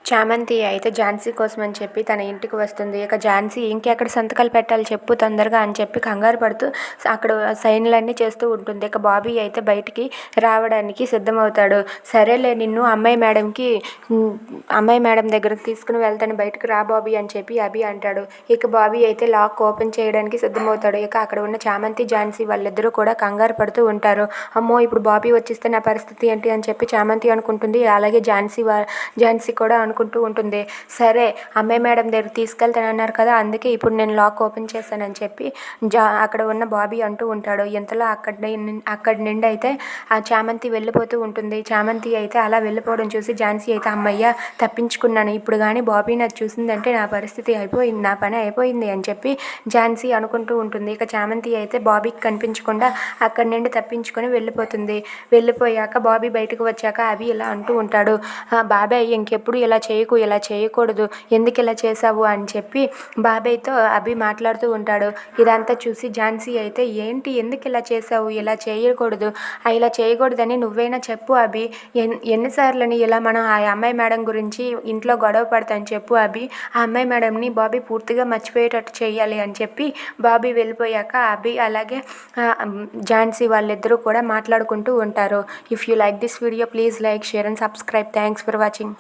చామంతి అయితే ఝాన్సీ కోసం అని చెప్పి తన ఇంటికి వస్తుంది. ఇక ఝాన్సీ ఇంకెక్కడ సంతకాలు పెట్టాలి చెప్పు తొందరగా అని చెప్పి కంగారు పడుతూ అక్కడ సైన్‌లన్నీ చేస్తూ ఉంటుంది. ఇక బాబీ అయితే బయటికి రావడానికి సిద్ధమవుతాడు. సరేలే నిన్ను అమ్మాయి మేడం దగ్గరికి తీసుకుని వెళ్తాను, బయటకు రా బాబీ అని చెప్పి అభి అంటాడు. ఇక బాబీ అయితే లాక్ ఓపెన్ చేయడానికి సిద్ధమవుతాడు. ఇక అక్కడ ఉన్న చామంతి, ఝాన్సీ వాళ్ళిద్దరూ కూడా కంగారు పడుతూ ఉంటారు. అమ్మో! ఇప్పుడు బాబీ వచ్చేస్తే నా పరిస్థితి ఏంటి అని చెప్పి చామంతి అనుకుంటుంది. అలాగే ఝాన్సీ కూడా అనుకుంటూ ఉంటుంది. సరే అమ్మాయి మేడం దగ్గరికి తీసుకెళ్తానన్నారు కదా, అందుకే ఇప్పుడు నేను లాక్ ఓపెన్ చేశానని చెప్పి అక్కడ ఉన్న బాబీ అంటూ ఉంటాడు. ఇంతలో అక్కడి నుండి అయితే ఆ చామంతి వెళ్ళిపోతూ ఉంటుంది. చామంతి అయితే అలా వెళ్ళిపోవడం చూసి ఝాన్సీ అయితే అమ్మయ్య తప్పించుకున్నాను, ఇప్పుడు కానీ బాబీ నాకు చూసిందంటే నా పరిస్థితి అయిపోయింది, నా పని అయిపోయింది అని చెప్పి ఝాన్సీ అనుకుంటూ ఉంటుంది. ఇక చామంతి అయితే బాబీకి కనిపించకుండా అక్కడి నుండి తప్పించుకొని వెళ్ళిపోతుంది. వెళ్ళిపోయాక బాబీ బయటకు వచ్చాక అభి ఇలా అంటూ ఉంటాడు, బాబాయ్ ఇంకెప్పుడు ఇలా చేయకు, ఇలా చేయకూడదు, ఎందుకు ఇలా చేసావు అని చెప్పి బాబాయ్తో అభి మాట్లాడుతూ ఉంటాడు. ఇదంతా చూసి ఝాన్సీ అయితే ఏంటి, ఎందుకు ఇలా చేసావు, ఇలా చేయకూడదు, ఇలా చేయకూడదని నువ్వైనా చెప్పు అభి, ఎన్నిసార్లని ఇలా మనం ఆ అమ్మాయి మేడం గురించి ఇంట్లో గొడవ పడతాను చెప్పు అభి, ఆ అమ్మాయి మేడంని బాబీ పూర్తిగా మర్చిపోయేటట్టు చేయాలి అని చెప్పి బాబీ వెళ్ళిపోయాక అభి అలాగే ఝాన్సీ వాళ్ళిద్దరూ కూడా మాట్లాడుకుంటూ ఉంటారు. If you like this video please like, share and subscribe. Thanks for watching.